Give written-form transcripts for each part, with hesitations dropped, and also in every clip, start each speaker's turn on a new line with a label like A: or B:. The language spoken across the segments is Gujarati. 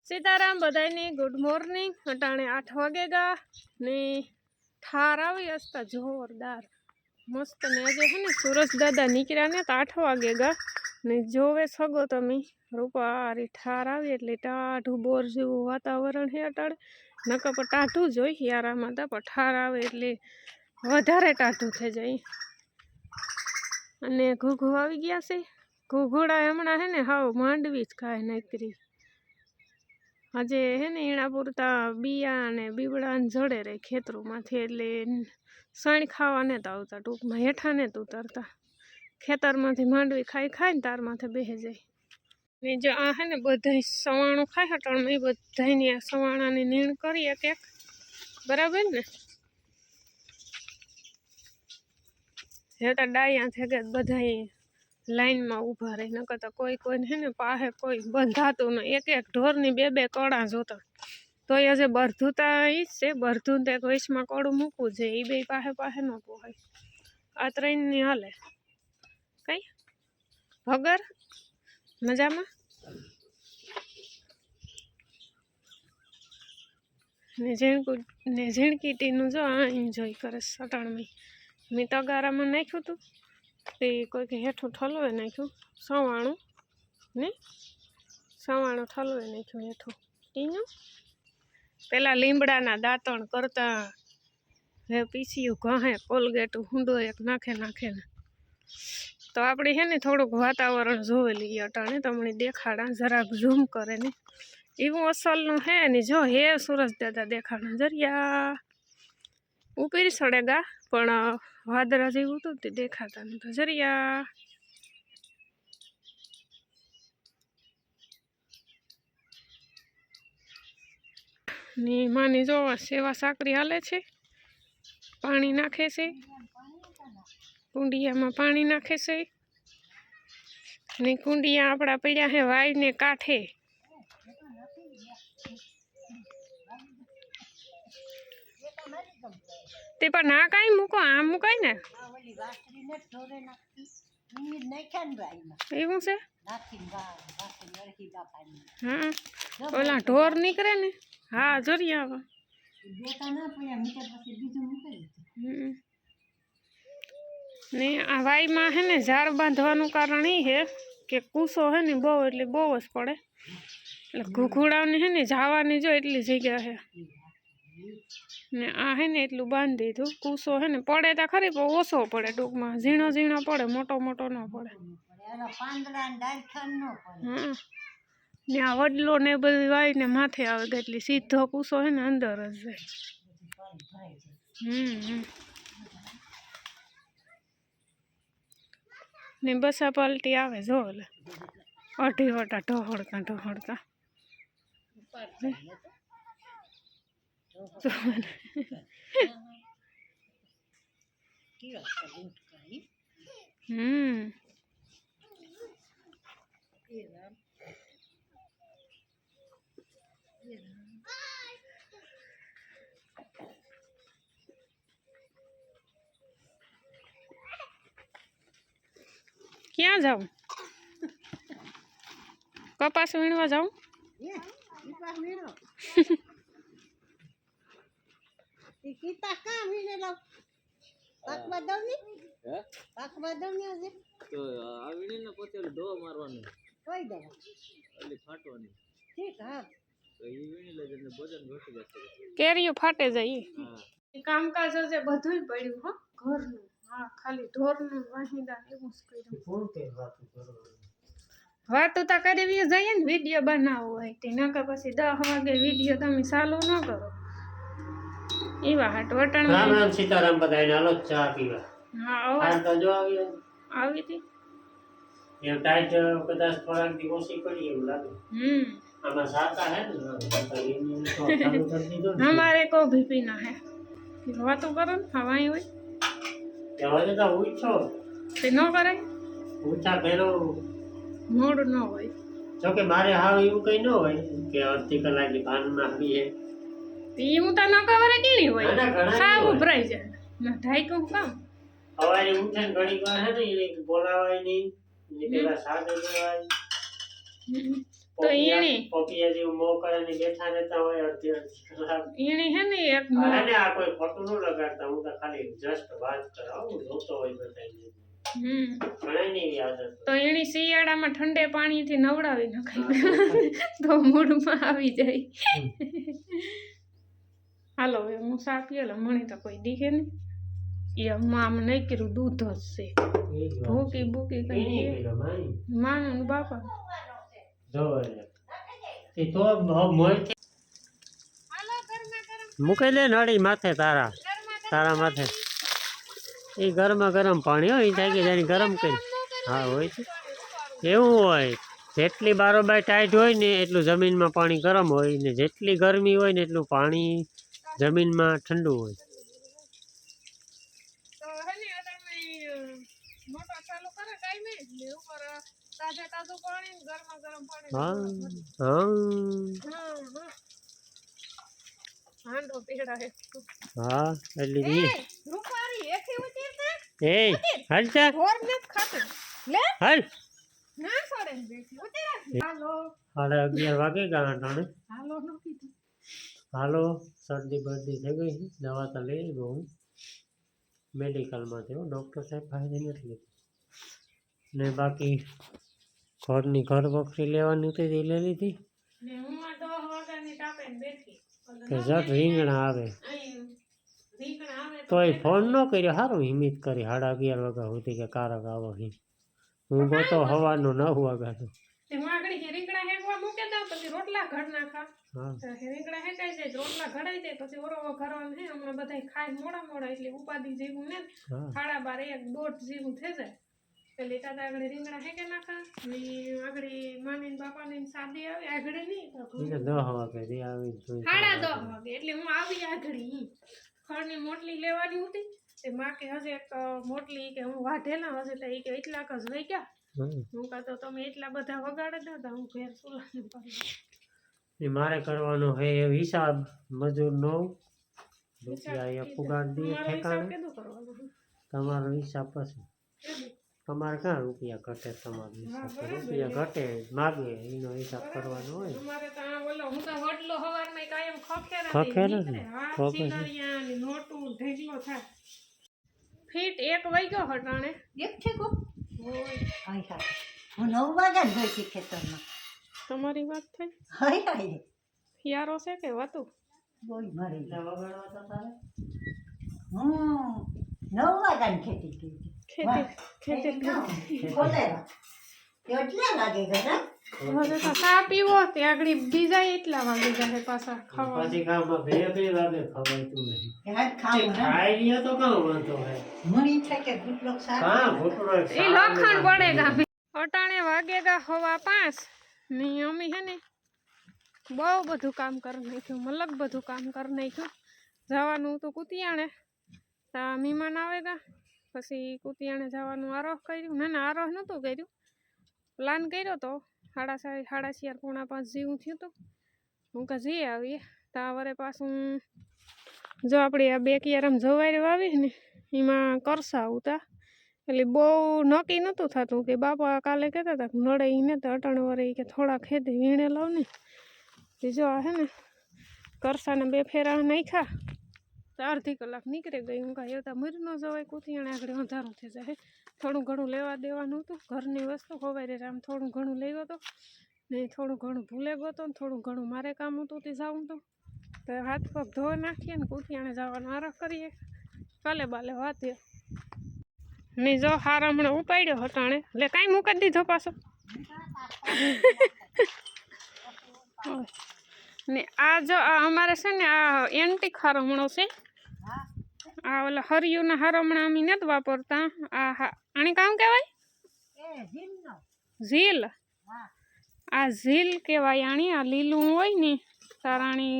A: सीताराम बधाई गुड मॉर्निंग। अटाणे 8 वागेगा ने ठार आई असता जोरदार मस्त ने आज है सूरज दादा निकळ्या ने 8 वागेगा ने जोवे सगो तमे रूपारी ठार आई एटले टाढू बोर जेवुं वातावरण है अटाणे नका पर टाढू ज होय यारामां ता पर ठार आवे एटले वधारे टाढू थई जाय अने घूघू आई गया छे। घूघोड़ा हमणा है ने हाव मांडवी ज खाय नकरी આજે હે ને એના પૂરતા बिया ने बीबड़ा जड़े रे खेतरों मांथी एटले सण खावा ने तो आवता टूंकमां हेठा ने तो उतरता खेतर मांथी मांडवी खाई खाई ने तार माथे बेही जाय ने जो आ है ने बधाय सवाणो खाय हटण में बधायनी आ सवाणानी नीण करी एक एक बराबर ने हेता डाया थे के बधाय लाइन में उभा रही नकर तो कोई कोई है ने पाहे कोई बंधातुं न एक एक ढोर नी बे बे कड़ा जोता तो ये जे बरधुता ई छे बरधुं ते वैश में कड़ू मूकવું છે ई बे पाहे पाहे न पोहाय आ त्रण नी हाले कई भगर मजामां ने झीणकी टीनु जो आ एन्जॉय करे सटाण में मैं तगारा में नाख्युं तू ते कोई के हेठुं ठलवे नाख्युं सवाणुं ने सवाणुं ठलवे नाख्युं हेठुं टीनु पेला લીમડાના દાંતણ करता हे पीछिયું घहे कोलगेट हुंडो एक नाखे नाखे ने तो आपणे है ने थोड़ुंक वातावरण जोवे लीए अटाणे तमने देखाड़ा जराक झूम करे ने एवुं असलनुं है ने जो हे सूरज दादा देखाड़ा जरिया ऊपरी सड़ेगा पण वादरा जेवुं तो ते देखाता नता जरिया ने मानी जो सेवा साकरी हाले छे पाणी नाखे छे कुंडिया में पाणी नाखे छे ने कुंडिया आपड़ा पड्या है वाई ने काठे ते पर ना काई मूको आ मुकाय ने एवं से हाँ ओला ढोर निकरे ने हाँ जरिया ने आ वाई में है ने झाड़ बांधवानुं कारण ई है कि कूसो है ने बहु एटले बहु ज पड़े એટલે ઘૂઘુડાને है ने जावानी जो एटली जग्या है ने आ है ने एटलुं बांधी दीधुं कूसो है ने पड़े तो खरी पण ओछो पड़े टूंकमां झीणो झीणो पड़े मोटो मोटो न पड़े हाँ ने आ वडलो ने बधी वाई ने माथे आवे એટલે सीधो कूसो है ने अंदर ज जाय ने बसा पलटी आवे जो ले अढ़ी वटा ढोहड़ता ढोहड़ता क्या जाऊं कपास वीणवा जाऊं केरियो फाटे जाई कामकाज जे बधुंय पड्युं हो घरनुं हाँ खाली ढोरनुं वाहिंदा एवुं ज कर्युं वातो तो करवी जाए ने वीडियो बनावो होय ते नका पछी 10 वागे वीडियो तमे चालू न करो एवा हाट वटण राम राम सीताराम बधाई नालो चा पीवा हां आवाज तो जो आवी थी ये टाइट कदाच थोड़ा दी ओसी पड़ी एवं लागे आमा साता है ना हमारे को भी पीना है वातो करो हवाई होय केवा तो हुई छो ते न करे ऊंचा भेरो मोड़ न होय जो के मारे हाव એવું કઈ ન હોય કે અડધી કલાકની ભાનમાં આવી હે એવું તો ન ખબર કેણી હોય સાવ ભરાઈ જાય ના ઢાઈકું કામ હવારે ઉઠે ઘણી વાર હે ને એને બોલાવાય નહીં ને પેલા સાગે દેવાય તો એની
B: પોપિયા જેવું મોં કરીને બેઠા રહેતા હોય અડધી કલાક
A: એની હે ને એક
B: અને આ કોઈ ખોટું ન લગાડતા હું તો ખાલી જસ્ટ વાત કરાવું જોતો હોય બધાને ઘણા ની એવી આદત
A: તો એની શિયાળામાં ઠંડે પાણીથી નવડાવી નખાય તો મૂડમાં આવી જાય હાલો હવે હું સા પીએલા મને તો કોઈ દીખે નહીં એ આમ નહીં કર્યું દૂધ જ છે ભૂકી બૂકી કઈ માનું બાપા
B: મૂકી લે નળી માથે તારા માથે એ ગરમા ગરમ પાણી હોય થાય કે જાણે ગરમ કરી હા હોય છે એવું હોય જેટલી બારોબાર ટાઈટ હોય ને એટલું જમીનમાં પાણી ગરમ હોય ને જેટલી ગરમી હોય ને એટલું પાણી જમીનમાં ઠંડુ હોય હા હા એટલી એ હાલ ચા હાલ 11:30 વાગે ગાંઠાણે હાલો શરદી બરદી થઈ ગઈ છે દવા તો લઈ લીધો હું મેડિકલમાંથી ડૉક્ટર સાહેબ પાસે નથી લીધી ને બાકી ઘરની ઘર વખરી લેવાની હતી એ લઈ લીધી કે જટ રીંગણા આવે તો એ ફોન ન કર્યો સારું હિમિત કરી 11:30 વાગ્યા સુધી કે કારક આવો હું ગોતો હવાનો 9 વાગ્યા
A: રોટલા ઘડ નાખા રીંગણા હેકાઈ જાય રોટલા ઘડાઈ જાય પછી ઓરો ઘરવાનું છે હમણાં બધા ખાય મોડા એટલે ઉપાધિ જેવું ને 12:30 1 જેવું થઈ જાય એટલે તાતા આગળ રીંગણા હેકે નાખા ને આગળ માની બાપાની સાદી આવે આગળ નહીં
B: 10 વાગે આવી
A: 10:30 વાગે એટલે હું આવી આગળ ખડની મોટલી લેવાની હતી તે માં કે હજે એક મોટલી કે હું વાઢેલા હજે તો એ કે એટલા જ લઈ ગયા હું કહતો તમે એટલા બધા વગાડે હતા હું ઘેર સુલાનું કરું
B: મારે કરવાનો હે હિસાબ મજૂરનો રૂપિયા પુગાડ દઈએ ઠેકાણે તમારો હિસાબ પછી તમારે ક્યાં રૂપિયા ઘટે તમારો હિસાબ રૂપિયા ઘટે માગે એનો હિસાબ કરવાનો હોય
A: ફીટ 1 વાગ્યો હટાણે તમારી વાત થઈ યારો છે કે વાતું ચા પીવો ત્યાં આગળ બીજા એટલા વાગે જાય પાછા ખાવા
B: પછી ગામમાં 2 વાગે ખવાયતું નહીં ખાઈ લ્યો તો કામ વાંધો હે મણી છે કે ગુટલો હા ગુટલો
A: એ લખણ પડેગા અટાણે વાગેગા 5:15 ને અમે હે ને બહુ બધું કામ કરી નાખ્યું મલક બધું કામ કરી નાખ્યું જવાનું તો કુતિયાણે તા મહેમાન આવેગા પછી કુતિયાણે જવાનું આરોહ કર્યું ના આરોહ નહોતું કર્યું પ્લાન કર્યો તો 4:30 4:45 જેવું થયું હતું હું કે જઈ આવીએ તા વરે પાછું જો આપણે આ 2 કિયારામ જવારી વાવી ને એમાં કરસા ઉતા એટલે બહુ નક્કી નહોતું થતું કે બાપા કાલે કહેતા હતા નડે ને તો અટાણે વરે કે થોડા ખેતે વીણે લાવ ને તે જો હે ને કરસાને 2 ફેરા નાખ્યા તો અડધી કલાક નીકળી ગઈ હું કાંઈ એવતા મરી ન જવાય કુતિયાણે આગળ અંધારું થઈ જાય થોડું ઘણું લેવા દેવાનું હતું ઘરની વસ્તુ ખવાય આમ થોડું ઘણું લઈ ગયો તો ને થોડું ઘણું ભૂલે ગયો તો ને થોડું ઘણું મારે કામ હતું તે જાઉં તો હાથ પગ ધોઈ નાખીએ ને કુતિયાણે જવાનો આરખ કરીએ કાલે બાલે વાતે ને જો હાર હમણાં ઉપાડ્યો હટાણે એટલે કાંઈ મૂકી દીધો પાછો ને આ જો આ અમારે છે ને આ એન્ટિક હારમણો છે આ ઓલા હરિયુના હારમણા અમે નથી વાપરતા આ આને કામ કહેવાય ઝીલ આ ઝીલ કહેવાય આણી આ લીલું હોય ને તારાણી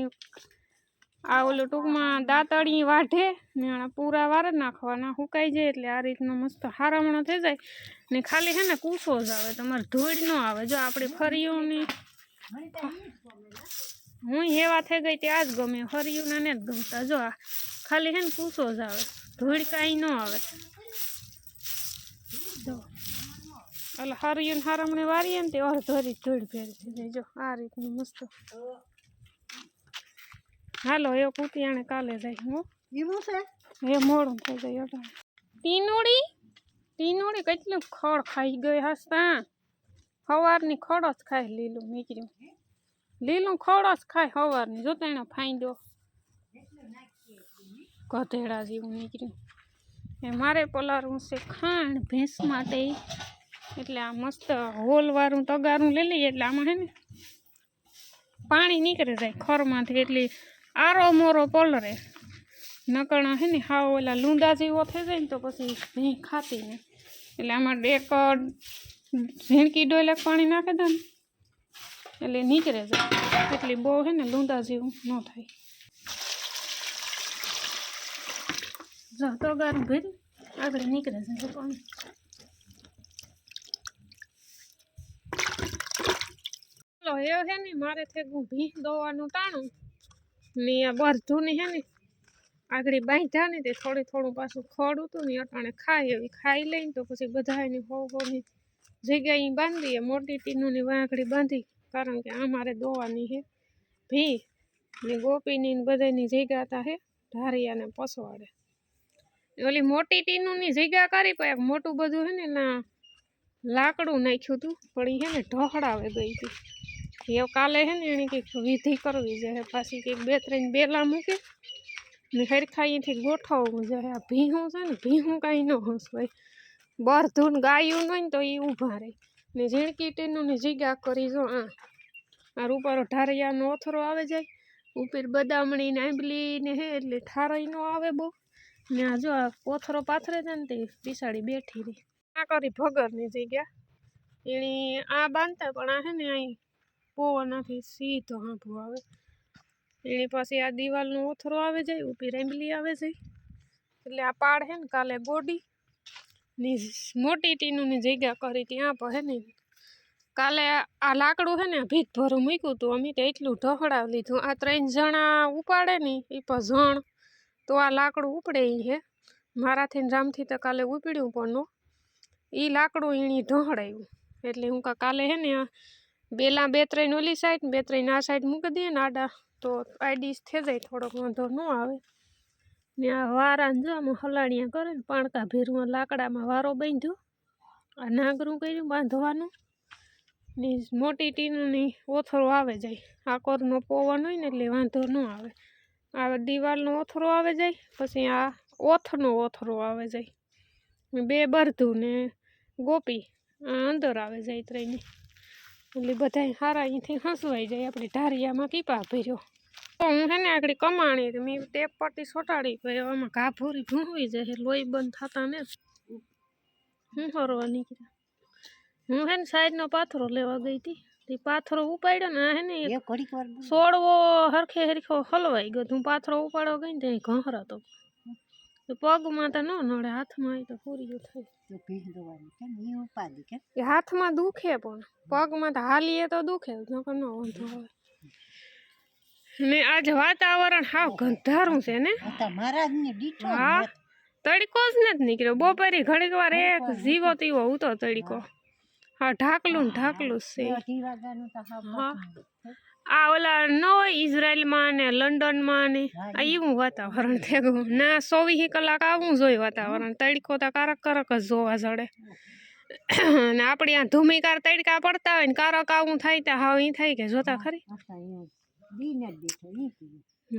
A: આ ઓલું ટૂંકમાં દાંતળી વાઢે ને આના પૂરા વાર નાખવાના સુકાઈ જાય એટલે આ રીતનો મસ્ત હારમણો થઈ જાય ને ખાલી છે ને કૂસો જ આવે તમારે ધૂળ ન આવે જો આપણે ફરિયુંની હું એવા થઈ ગઈ ત્યાં જ ગમે ફરિયુંના ને જ ગમતા જો આ ખાલી છે ને કૂસો જ આવે ધૂળ કાંઈ ન આવે જો એટલે હરિયું હારમણે વારીએ ને તે અડધરી ધૂળ ફેરવી જાય જો આ રીતનું મસ્ત હાલો એ કૂતિયાણે કાલે જાય હું
C: એવું છે
A: એ મોડું થઈ જાય અટાણે ટીનોડી કેટલું ખડ ખાઈ ગઈ હસતા સવારની ખડ જ ખાય લીલું નીકળ્યું લીલું ખડ જ ખાય સવારની જોતા એનો ફાંદો ગધેડા જેવું નીકળ્યું એ મારે પલારવું છે ખાંડ ભેંસ માટે એટલે આ મસ્ત હોલવાળું તગારું લઈ લઈએ એટલે આમાં હે ને પાણી નીકળે જાય ખરમાંથી એટલે આરો મોરો પલરે નકણા હે ને હાવ ઓલા લૂંડા જેવો થઈ જાય ને તો પછી ભેં ખાતી ને એટલે આમાં એક ઝીણકી ડોયલેક પાણી નાખે દે ને એટલે નીકળે જાય એટલે બહુ હે ને લૂંડા જેવું ન થાય જો તગારું ભેરી આગળ નીકળે જાય પાણી એ હે ને મારે થેગું ભીં દોવાનું ટાણું ને આ બરધું ને હે ને આગળ બાંધ્યા ને તે થોડું પાછું ખડ હતું ને અટાણે ખાય એવી ખાઈ લઈને તો પછી બધા એની હોની જગ્યાએ બાંધીએ મોટી ટીનું વાંકડી બાંધી કારણ કે આ મારે દોવાની હે ભી ને ગોપીની બધાની જગ્યા હતા હે ધારિયાને પસવાડે ઓલી મોટી ટીનુંની જગ્યા કરી પણ મોટું બધું હે ને ના લાકડું નાખ્યું હતું પણ એ હે ને ઢોહળાવે ગઈ હતી એ કાલે હે ને એને કંઈક વિધિ કરવી છે પાછી કંઈક 2-3 બેલા મૂકે ને હરખા અહીંથી ગોઠવવું છે આ ભીહું છે ને ભીહું કાંઈ ન હસવાય બરધું ગાયું નહીં ને તો એ ઊભા રહે ને ઝીણકી ટીનુંની જગ્યા કરી જો આ રૂપારો ઢારિયાનો ઓથરો આવે જાય ઉપર બદામણી ને આંબલી ને હે એટલે ઠારાઈ નો આવે બહુ ને આ જો આ ઓથરો પાથરે છે ને તે બિસાડી બેઠી રહી આ કરી ભગરની જગ્યા એની આ બાંધતા પણ આ હે ને અહીં પવનથી સીધો હાંભો આવે એની પાસે આ દિવાલનો ઓથરો આવે જાય ઉપર આંબલી આવે જાય એટલે આ પાડ હે ને કાલે ગોડી ની મોટી ટીનુંની જગ્યા કરી ત્યાં પર હે ને કાલે આ લાકડું હે ને ભીત ભરું મૂક્યું હતું અમે તો એટલું ઢહડાવી લીધું આ 3 જણા ઉપાડે ને એ પર જણ તો આ લાકડું ઉપડે એ હે મારાથી ને રામથી તો કાલે ઉપડ્યું પણ એ લાકડું એણી ઢહડાયું એટલે હું કાલે હે ને આ બેલા 2-3 ઓલી સાઈડ 2-3 આ સાઈડ મૂકી દઈએ ને આડા તો આઈડીસ થઈ જાય થોડોક વાંધો ન આવે ને આ વારાને જો આમાં હલાડિયા કરે ને પાણકા ભેરું લાકડામાં વારો બાંધ્યો આ નાગરું કર્યું બાંધવાનું ને મોટી ટીનની ઓથરો આવે જાય આકોરનો પવન હોય ને એટલે વાંધો ન આવે આ દિવાલનો ઓથરો આવે જાય પછી આ ઓથનો ઓથરો આવે જાય 2 બરધું ને ગોપી આ અંદર આવે જાય 3 એટલે બધા સારા અહીંથી હસવાઈ જાય આપણે ઢારિયામાં કીપા ભર્યો તો હું હે ને આગળ કમાણી મેં ટેપ પટ્ટી સોટાડી પછી આમાં ઘા ભૂરી ભૂંવી જાય લોહી બંધ થતા ને હું ફરવા નીકળ્યા હું હે ને સાઈડનો પાથરો લેવા ગઈ હતી તે પાથરો ઉપાડ્યો ને હે ને સોડવો હરખો હલવાઈ ગયો હું પાથરો ઉપાડવા ગઈ ને ત્યાં ઘહર હતો પગમાં તો ન નડે હાથમાં આવી તો પૂરી થાય હાથમાં દુખે પણ પગમાં તો હાલીએ તો દુખે નકર ન વાંધો આવે ને આજ વાતાવરણ હાવ ગંધારું છે ને હા તડકો જ નથી નીકળ્યો બપોરે ઘડીક વાર એક જીવો તીવો ઉતો તડકો હા ઢાકલું છે હા આ ઓલા ન હોય ઇઝરાયલમાં ને લંડનમાં ને આ એવું વાતાવરણ થયું ના 24 કલાક આવું જોઈએ વાતાવરણ તડકો તો કારક જ જોવા જડે ને આપણે આ ધૂમિકાર તડકા પડતા હોય ને કારક આવું થાય તો હાવ એ થાય કે જોતા ખરી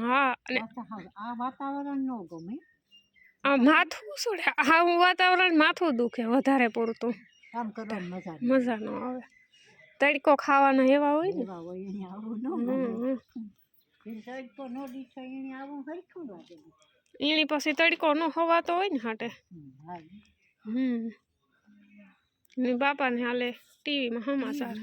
A: હા અને
C: આ વાતાવરણ નો ગમે
A: આ માથું સોડે આવું વાતાવરણ માથું દુખે વધારે પૂરતું
C: કામ કરવાની
A: મજા ન આવે તડકો ખાવાના એવા હોય ને એની પછી તડકો ન ખવાતો હોય ને હાટે ને બાપાને હાલે ટીવીમાં સમાચાર